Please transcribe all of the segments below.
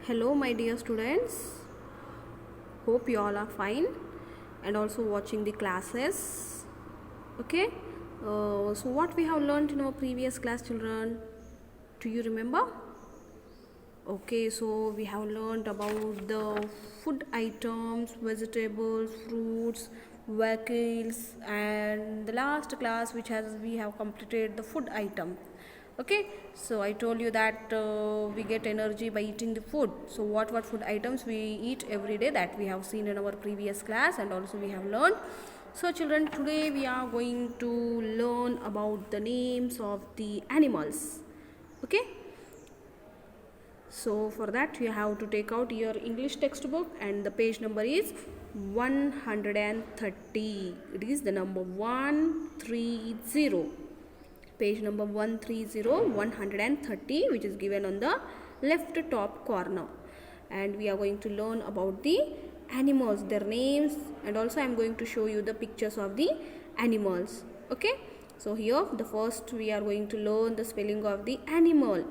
Hello, my dear students. Hope you all are fine and also watching the classes. Okay. So, what we have learned in our previous class, children? Do you remember? Okay. So, we have learned about the food items, vegetables, fruits, vehicles, and the last class, which has we have completed the food item. Okay, so I told you that we get energy by eating the food. So what food items we eat every day, that we have seen in our previous class and also we have learned. So children, today we are going to learn about the names of the animals. Okay, so for that you have to take out your English textbook and the page number is 130. It is the number 130. Page number 130, which is given on the left top corner, and we are going to learn about the animals, their names, and also I am going to show you the pictures of the animals. Okay, so here the first we are going to learn the spelling of the animal.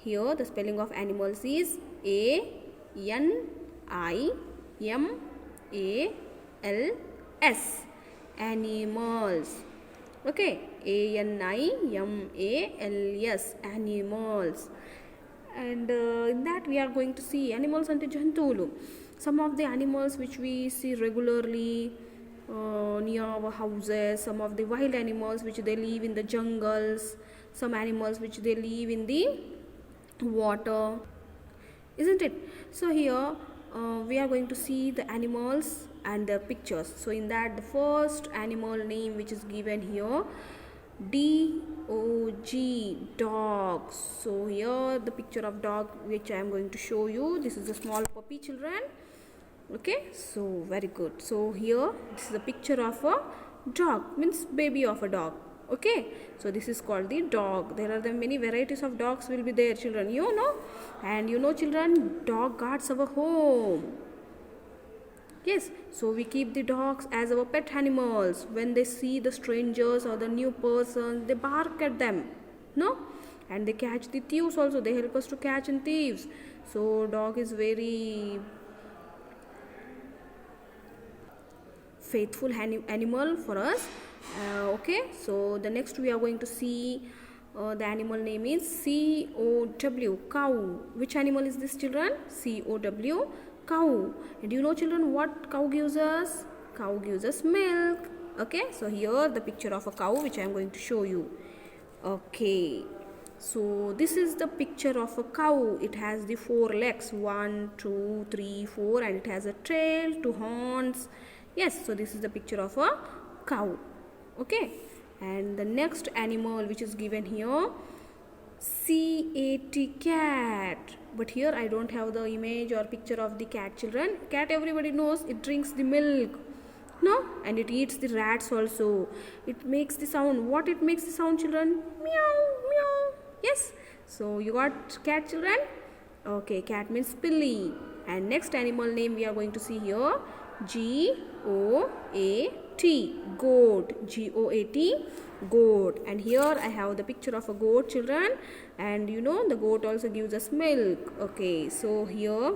Here the spelling of animals is A-N-I-M-A-L-S, animals. Okay, ANIMALS, animals. And in that we are going to see animals ante jantuvulu. Some of the animals which we see regularly near our houses, some of the wild animals which they live in the jungles, some animals which they live in the water, isn't it? So here we are going to see the animals and their pictures. So in that, the first animal name which is given here, D-O-G, dog. So here the picture of dog which I am going to show you. This is a small puppy, children. Okay, so very good. So here this is a picture of a dog, means baby of a dog. Okay, so this is called the dog. There are the many varieties of dogs will be there, children, you know. And you know, children, dog guards our home. Yes, so we keep the dogs as our pet animals. When they see the strangers or the new persons, they bark at them, no? And they catch the thieves also. They help us to catch and thieves. So dog is very faithful animal for us. Okay, so the next we are going to see the animal name is C-O-W, cow. Which animal is this, children? C-O-W, cow. And you know, children, what cow gives us? Cow gives us milk. Okay, so here the picture of a cow which I am going to show you. Okay, so this is the picture of a cow. It has the 4 legs, 1, 2, 3, 4, and it has a tail, 2 horns. Yes, so this is the picture of a cow. Okay, and the next animal which is given here, C-A-T, cat. But here I don't have the image or picture of the cat, children. Cat, everybody knows, it drinks the milk, no? And it eats the rats also. It makes the sound. What it makes the sound, children? Meow, meow. Yes, so you got cat, children. Okay, cat means Billy. And next animal name we are going to see here, G-O-A-T, goat. G-O-A-T, goat. And here I have the picture of a goat, children, and you know the goat also gives us milk. Okay, so here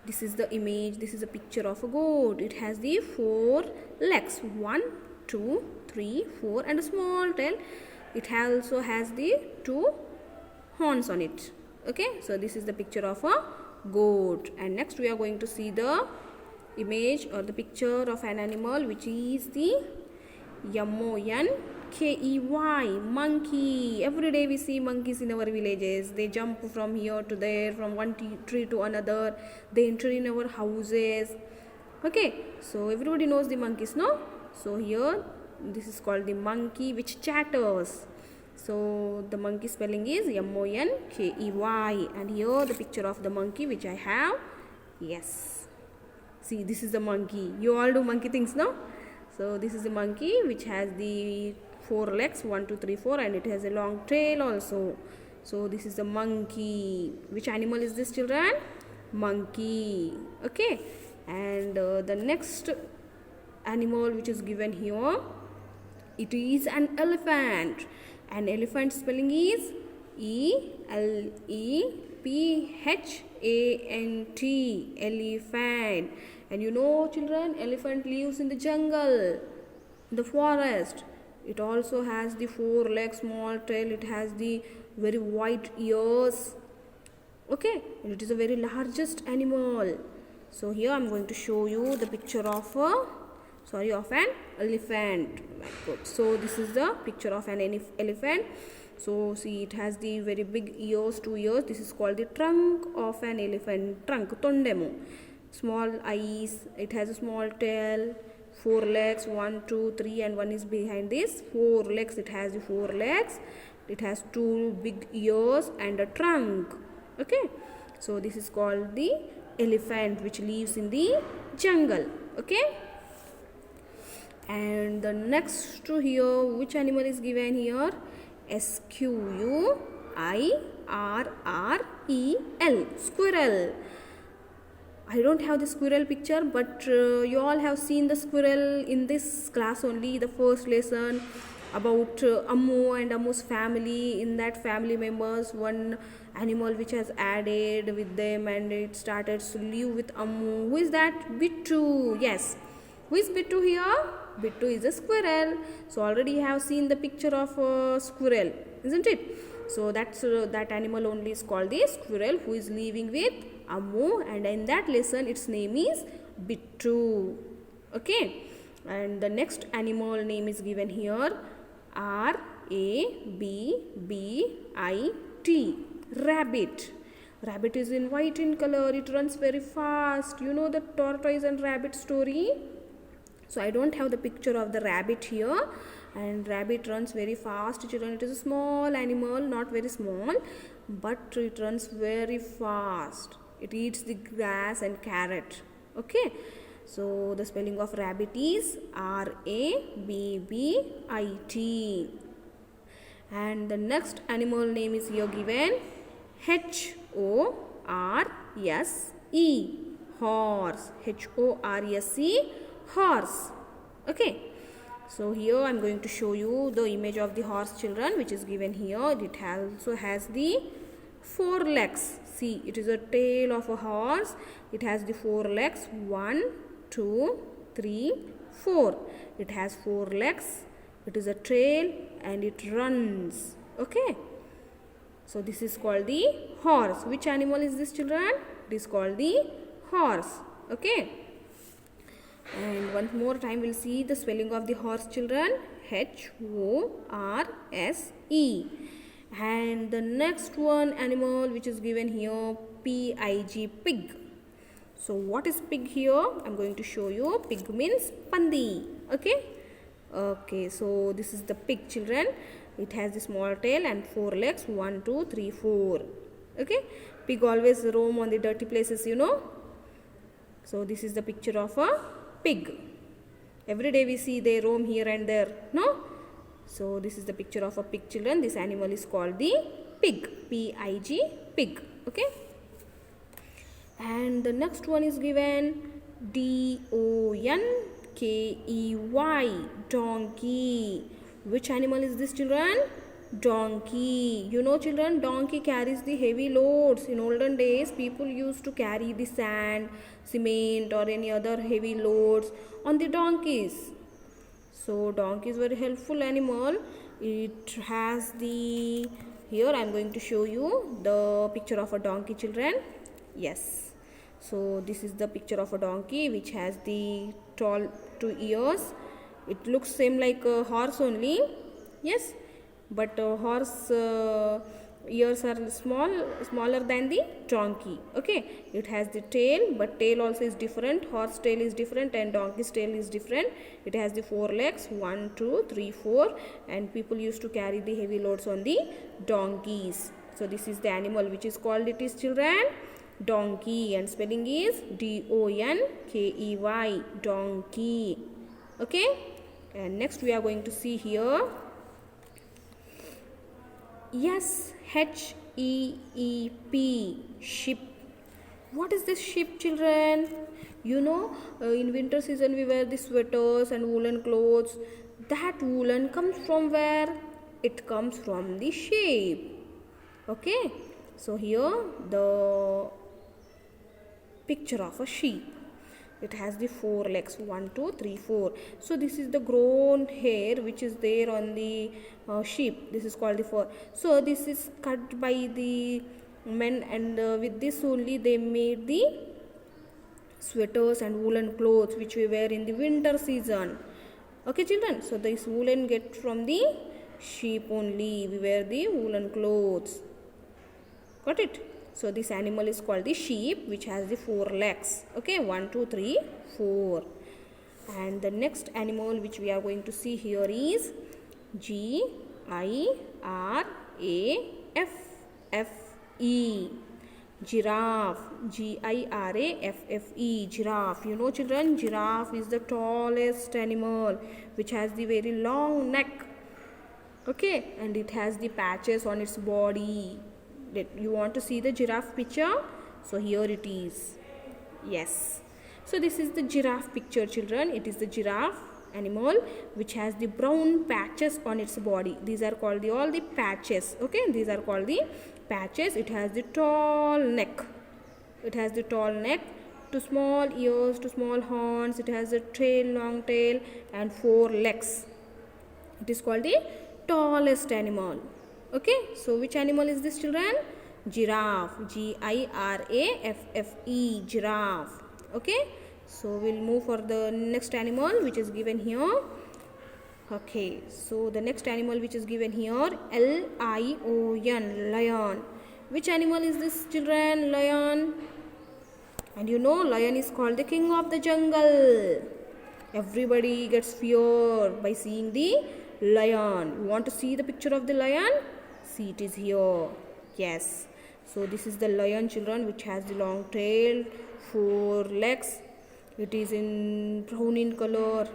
this is the image, this is a picture of a goat. It has the 4 legs, 1, 2, 3, 4, and a small tail. It also has the 2 horns on it. Okay, so this is the picture of a goat. And next we are going to see the image or the picture of an animal which is the M-O-N-K-E-Y, monkey. Every day we see monkeys in our villages. They jump from here to there, from one tree to another. They enter in our houses. Okay, so everybody knows the monkeys, no? So here this is called the monkey which chatters. So the monkey spelling is M-O-N-K-E-Y, and here the picture of the monkey which I have. Yes, see, this is the monkey. You all do monkey things, no? So this is the monkey which has the 4 legs, 1, 2, 3, 4, and it has a long tail also. So this is the monkey. Which animal is this, children? Monkey. Okay, and the next animal which is given here, it is an elephant. And elephant spelling is E-L-E elephant. And you know children, elephant lives in the jungle, in the forest. It also has the four legs, small tail, it has the very white ears. Okay, and it is a very largest animal. So here I am going to show you the picture of an elephant. Good. So this is the picture of an elephant. So see, it has the very big ears, 2 ears. This is called the trunk of an elephant. Trunk, tondemu. Small eyes. It has a small tail. 4 legs, 1, 2, 3, and one is behind this. 4 legs. It has the 4 legs. It has 2 big ears and a trunk. Okay. So this is called the elephant, which lives in the jungle. Okay. And the next to here, which animal is given here? Squirrel. Squirrel. I don't have the squirrel picture, but you all have seen the squirrel in this class only, the first lesson about Ammu and Ammu's family. In that family members, one animal which has added with them and it started to live with Ammu. Who is that? Bittu. Yes. Who is Bittu here? Bittu is a squirrel. So already you have seen the picture of a squirrel, isn't it? So that's that animal only is called the squirrel, who is living with Ammu, and in that lesson its name is Bittu. Okay. And the next animal name is given here, Rabbit. Rabbit. Rabbit is in white in color. It runs very fast. You know the tortoise and rabbit story? So I don't have the picture of the rabbit here. And rabbit runs very fast, children. It is a small animal, not very small, but it runs very fast. It eats the grass and carrot. Okay. So the spelling of rabbit is Rabbit. And the next animal name is here given, Horse. Horse. Horse. Okay. So here I am going to show you the image of the horse, children, which is given here. It also has the 4 legs. See, it is a tail of a horse. It has the 4 legs. 1, 2, 3, 4. It has 4 legs. It is a tail and it runs. Okay. So this is called the horse. Which animal is this, children? It is called the horse. Okay. And one more time we'll see the spelling of the horse, children. Horse. And the next one animal which is given here, Pig. So what is pig here? I'm going to show you. Pig means pandi. Okay. Okay, so this is the pig, children. It has the small tail and 4 legs. 1, 2, 3, 4. Okay. Pig always roam on the dirty places, you know. So this is the picture of a pig. Every day we see they roam here and there, no? So this is the picture of a pig, children. This animal is called the pig. Pig. Pig. Okay. And the next one is given, Donkey. Donkey. Which animal is this, children? Donkey. You know, children, donkey carries the heavy loads. In olden days, people used to carry the sand, cement or any other heavy loads on the donkeys. So donkey is very helpful animal. It has the, here I am going to show you the picture of a donkey, children. Yes. So this is the picture of a donkey which has the tall 2 ears. It looks same like a horse only. Yes. But horse ears are smaller than the donkey. Okay. It has the tail, but tail also is different. Horse tail is different and donkey's tail is different. It has the 4 legs, 1, 2, 3, 4, and people used to carry the heavy loads on the donkeys. So this is the animal which is called, it is, children, donkey, and spelling is Donkey. Donkey. Okay. And next we are going to see here, yes, HEEP, ship. What is this ship, children? You know, in winter season we wear the sweaters and woolen clothes. That woolen comes from where? It comes from the sheep. Okay. So here the picture of a sheep. It has the 4 legs, 1 2 3 4. So this is the grown hair which is there on the sheep. This is called the fur. So this is cut by the men, and with this only they made the sweaters and woolen clothes which we wear in the winter season. Okay children, so this woolen get from the sheep only. We wear the woolen clothes. Got it? So this animal is called the sheep, which has the 4 legs. Okay, 1 2 3 4. And the next animal which we are going to see here is Giraffe. Giraffe. Giraffe. Giraffe. You know children, giraffe is the tallest animal which has the very long neck. Okay, and it has the patches on its body. You want to see the giraffe picture? So here it is. Yes. So this is the giraffe picture children. It is the giraffe animal which has the brown patches on its body. These are called all the patches. Okay, these are called the patches. It has the tall neck. It has the tall neck, 2 small ears, 2 small horns. It has a tail, long tail, and 4 legs. It is called the tallest animal. Okay, so which animal is this children? Giraffe. Giraffe. Giraffe. Okay, so we'll move for the next animal which is given here. Okay, so the next animal which is given here, Lion. Lion. Which animal is this children? Lion. And you know, lion is called the king of the jungle. Everybody gets fear by seeing the lion. You want to see the picture of the lion? See, it is here. Yes. So this is the lion children which has the long tail, 4 legs. It is in brown in color.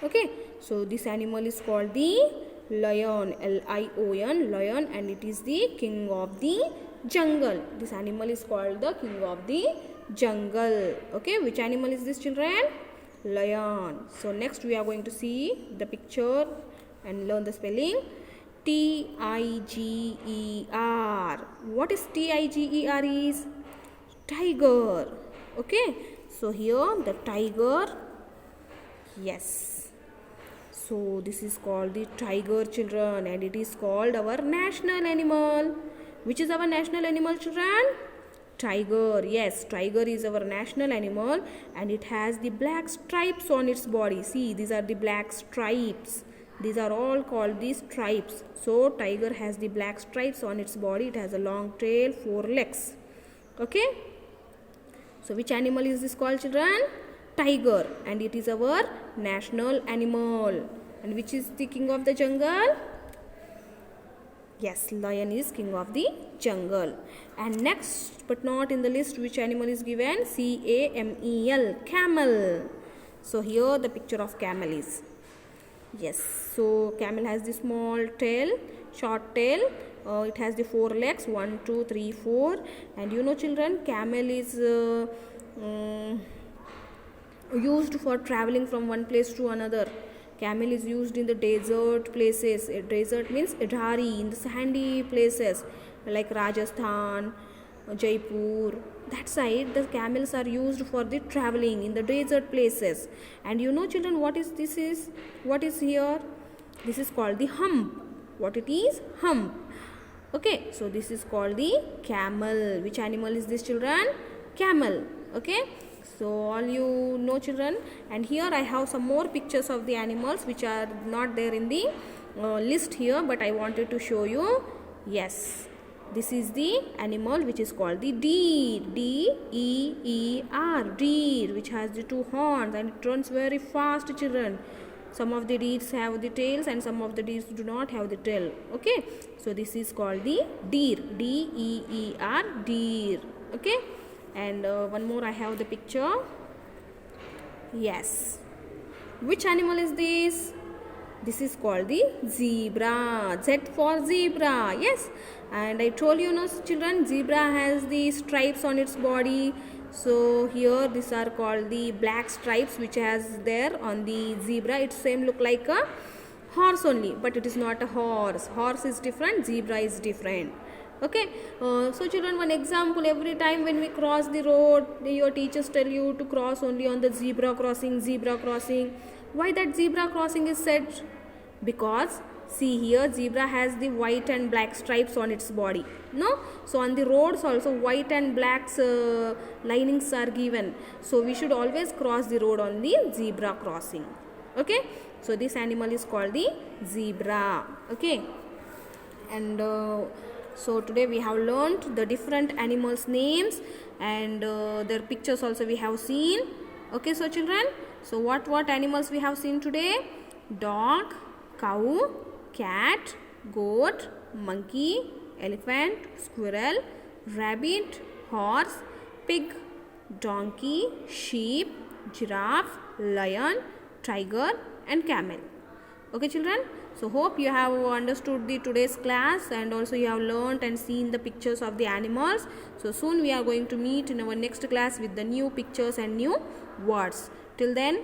Okay. So this animal is called the lion. Lion. Lion, and it is the king of the jungle. This animal is called the king of the jungle. Okay. Which animal is this children? Lion. So next we are going to see the picture and learn the spelling. Tiger. What is Tiger is? Tiger. Okay. So here the tiger. Yes. So this is called the tiger children, and it is called our national animal. Which is our national animal children? Tiger. Yes, tiger is our national animal, and it has the black stripes on its body. See, these are the black stripes. These are all called the stripes. So tiger has the black stripes on its body. It has a long tail, 4 legs. Okay. So which animal is this called children? Tiger, and it is our national animal. And which is the king of the jungle? Yes, lion is king of the jungle. And next but not in the list, which animal is given? Camel. Camel. So here the picture of camel is. Yes, so camel has the small tail, short tail. It has the 4 legs, 1 2 3 4. And you know children, camel is used for traveling from one place to another. Camel is used in the desert places. Desert means dhari, in the sandy places like Rajasthan, Jaipur. That side the camels are used for the traveling in the desert places. And you know children, what is this is? What is here? This is called the hump. What it is? Hump. Okay, so this is called the camel. Which animal is this children? Camel. Okay. So all you know children, and here I have some more pictures of the animals which are not there in the list here, but I wanted to show you. Yes, this is the animal which is called the deer. Deer. Deer, which has the 2 horns, and it runs very fast children. Some of the deers have the tails and some of the deers do not have the tail. Okay, so this is called the deer. Deer. Deer. Okay. And one more I have the picture. Yes. Which animal is this? This is called the zebra. Z for zebra. Yes. And I told you, children, zebra has the stripes on its body. So here these are called the black stripes which has there on the zebra. It same look like a horse only, but it is not a horse. Horse is different, zebra is different. Okay, so children, one example, every time when we cross the road, your teachers tell you to cross only on the zebra crossing, zebra crossing. Why that zebra crossing is said? Because see here, zebra has the white and black stripes on its body, no? So on the roads also white and black linings are given, so we should always cross the road on the zebra crossing. Okay, so this animal is called the zebra. Okay, and so today we have learned the different animals names, and their pictures also we have seen. Okay, so children, so what animals we have seen today? Dog, cow, cat, goat, monkey, elephant, squirrel, rabbit, horse, pig, donkey, sheep, giraffe, lion, tiger and camel. Okay children, so hope you have understood the today's class, and also you have learnt and seen the pictures of the animals. So soon we are going to meet in our next class with the new pictures and new words. Till then,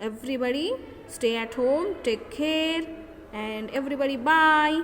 everybody stay at home, take care, and everybody bye.